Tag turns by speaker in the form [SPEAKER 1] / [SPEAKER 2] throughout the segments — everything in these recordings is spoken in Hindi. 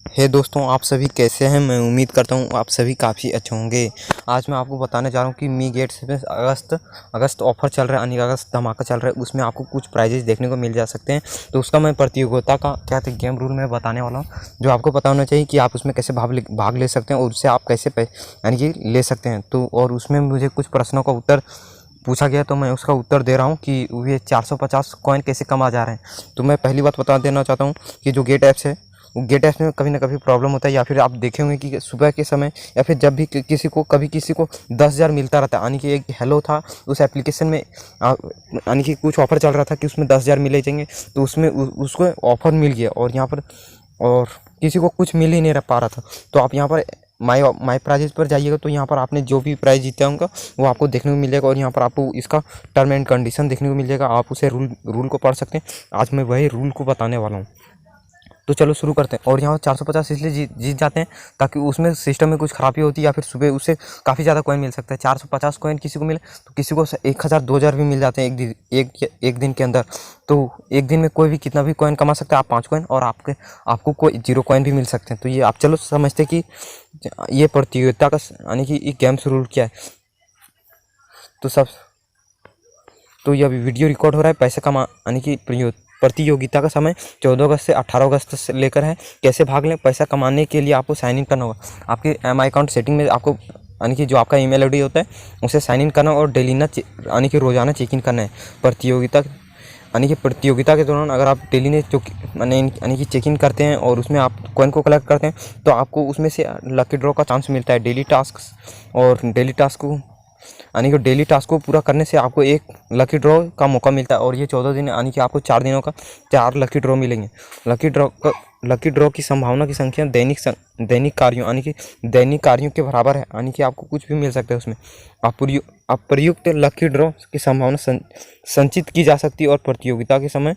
[SPEAKER 1] हे दोस्तों, आप सभी कैसे हैं। मैं उम्मीद करता हूँ आप सभी काफ़ी अच्छे होंगे। आज मैं आपको बताने जा रहा हूँ कि मी गेट्स में अगस्त ऑफर चल रहा है, यानी अगस्त धमाका चल रहा है। उसमें आपको कुछ प्राइजेस देखने को मिल जा सकते हैं। तो उसका मैं प्रतियोगिता का क्या गेम रूल में बताने वाला हूँ, जो आपको पता होना चाहिए कि आप उसमें कैसे भाग ले सकते हैं और उससे आप कैसे यानी कि ले सकते हैं। तो और उसमें मुझे कुछ प्रश्नों का उत्तर पूछा गया, तो मैं उसका उत्तर दे रहा हूँ कि ये 450 कॉइन कैसे कमा जा रहे हैं। तो मैं पहली बात बता देना चाहता हूँ कि जो गेट ऐप्स है, वो गेट ऐप्स में कभी ना कभी प्रॉब्लम होता है, या फिर आप देखे होंगे कि सुबह के समय या फिर जब भी कभी किसी को 10,000 मिलता रहता है। यानी कि एक हेलो था उस एप्लीकेशन में, यानी कि कुछ ऑफर चल रहा था कि उसमें 10,000 मिले जाएंगे। तो उसमें उसको ऑफर मिल गया और यहाँ पर और किसी को कुछ मिल ही नहीं पा रहा था। तो आप यहाँ पर माई प्राइजेस पर जाइएगा, तो यहाँ पर आपने जो भी प्राइज़ जीता होगा वो आपको देखने को मिल जाएगा और यहाँ पर आपको इसका टर्म एंड कंडीशन देखने को मिल जाएगा। आप उसे रूल को पढ़ सकते हैं। आज मैं वही रूल को बताने वाला हूँ। तो चलो शुरू करते हैं। और यहाँ 450 इसलिए जीत जाते हैं ताकि उसमें सिस्टम में कुछ खराबी होती है, या फिर सुबह उसे काफ़ी ज़्यादा कॉइन मिल सकता है। 450 कॉइन किसी को मिले तो किसी को 1,000 2,000 भी मिल जाते हैं एक दिन के अंदर। तो एक दिन में कोई भी कितना भी कॉइन कमा सकता है, आप 5 कॉइन, और आपको कोई 0 कॉइन भी मिल सकते हैं। तो ये आप चलो समझते कि ये प्रतियोगिता का यानी कि ये गेम्स रूल क्या है। तो यह वीडियो रिकॉर्ड हो रहा है। पैसे कमा यानी कि प्रतियोगिता का समय 14 अगस्त से 18 अगस्त से लेकर है। कैसे भाग लें? पैसा कमाने के लिए आपको साइन इन करना होगा। आपके एमआई अकाउंट सेटिंग में आपको यानी कि जो आपका ईमेल आईडी होता है उसे साइन इन करना और डेली यानी कि रोज़ाना चेक इन करना है। प्रतियोगिता के दौरान अगर आप डेली ने यानी कि चेक इन करते हैं और उसमें आप कॉइन को कलेक्ट करते हैं, तो आपको उसमें से लकी ड्रॉ का चांस मिलता है। डेली टास्क यानी कि डेली टास्क को पूरा करने से आपको एक लकी ड्रॉ का मौका मिलता है। और ये 14 दिन यानी कि आपको 4 दिनों का 4 लकी ड्रॉ मिलेंगे। लकी ड्रॉ की संभावना की संख्या दैनिक कार्यों के बराबर है, यानी कि आपको कुछ भी मिल सकता है उसमें। अप्रयुक्त लकी ड्रॉ की संभावना संचित की जा सकती है और प्रतियोगिता के समय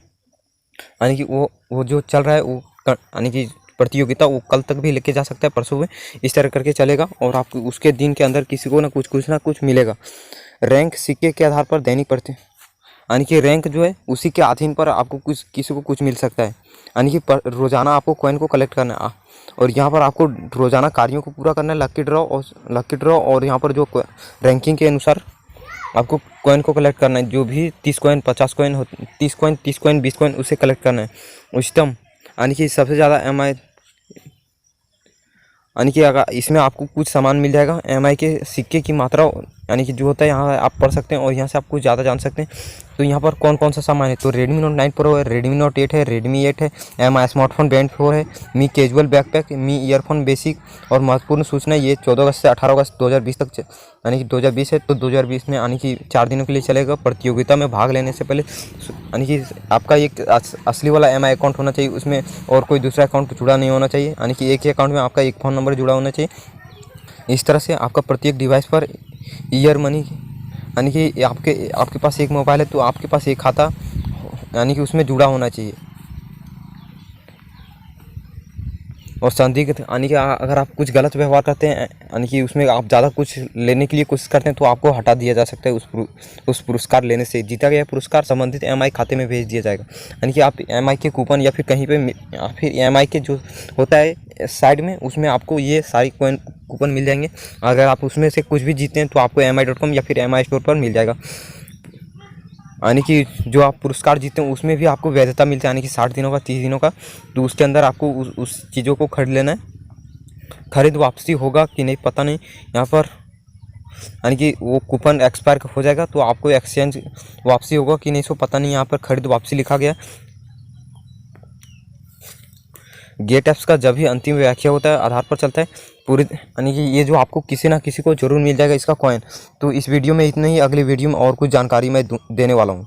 [SPEAKER 1] यानी कि वो जो चल रहा है वो यानी कि प्रतियोगिता वो कल तक भी लेके जा सकता है, परसों में, इस तरह करके चलेगा। और आपको उसके दिन के अंदर किसी को ना कुछ मिलेगा। रैंक सिक्के के आधार पर दैनिक प्रति यानी कि रैंक जो है उसी के अधीन पर आपको किसी को कुछ मिल सकता है। यानी कि रोज़ाना आपको कॉइन को कलेक्ट करना है और यहाँ पर आपको रोज़ाना कार्यों को पूरा करना है। लकी ड्रॉ और यहाँ पर जो रैंकिंग के अनुसार आपको कॉइन को कलेक्ट करना है। जो भी 30 कॉइन 50 कॉइन 30 कॉइन 20 कॉइन उसे कलेक्ट करना है। उच्चतम यानी कि सबसे ज़्यादा एमआई यानी कि अगर इसमें आपको कुछ सामान मिल जाएगा। एमआई के सिक्के की मात्रा यानी कि जो होता है यहाँ आप पढ़ सकते हैं और यहाँ से आप कुछ ज़्यादा जान सकते हैं। तो यहाँ पर कौन कौन सा सामान है, तो Redmi Note 9 Pro है, Redmi Note 8 है, Redmi 8 है, एमआई स्मार्टफोन बैंड 4 है, मी कैजुअल बैकपैक, मी ईयरफोन बेसिक। और महत्वपूर्ण सूचना, ये 14 अगस्त से 18 अगस्त 2020 तक यानी कि 2020 है। तो 2020 में यानी कि 4 दिनों के लिए चलेगा। प्रतियोगिता में भाग लेने से पहले यानी कि आपका एक असली वाला एमआई अकाउंट होना चाहिए, उसमें और कोई दूसरा अकाउंट जुड़ा नहीं होना चाहिए। यानी कि एक ही अकाउंट में आपका एक फ़ोन नंबर जुड़ा होना चाहिए। इस तरह से आपका प्रत्येक डिवाइस पर ईयर मनी यानी कि आपके पास एक मोबाइल है तो आपके पास एक खाता यानी कि उसमें जुड़ा होना चाहिए। और संदिग्ध यानी कि अगर आप कुछ गलत व्यवहार करते हैं यानी कि उसमें आप ज़्यादा कुछ लेने के लिए कोशिश करते हैं तो आपको हटा दिया जा सकता है। उस पुरस्कार लेने से जीता गया पुरस्कार संबंधित एमआई खाते में भेज दिया जाएगा। यानी कि आप एमआई के कूपन या फिर कहीं पे या फिर एमआई के जो होता है साइड में, उसमें आपको ये सारी कूपन मिल जाएंगे। अगर आप उसमें से कुछ भी जीते हैं तो आपको mi.com या फिर एमआई स्टोर पर मिल जाएगा। यानी कि जो आप पुरस्कार जीते हैं उसमें भी आपको वैधता मिलता है, यानी कि 60 दिनों का 30 दिनों का। तो उसके अंदर आपको उस चीज़ों को खरीद लेना है। खरीद वापसी होगा कि नहीं पता नहीं यहाँ पर, यानी कि वो कूपन एक्सपायर हो जाएगा तो आपको एक्सचेंज वापसी होगा कि नहीं सो पता नहीं। यहाँ पर खरीद वापसी लिखा गया। गेट ऐप्स का जब भी अंतिम व्याख्या होता है आधार पर चलता है पूरी, यानी कि ये जो आपको किसी ना किसी को जरूर मिल जाएगा इसका कॉइन। तो इस वीडियो में इतना ही। अगली वीडियो में और कुछ जानकारी मैं देने वाला हूँ।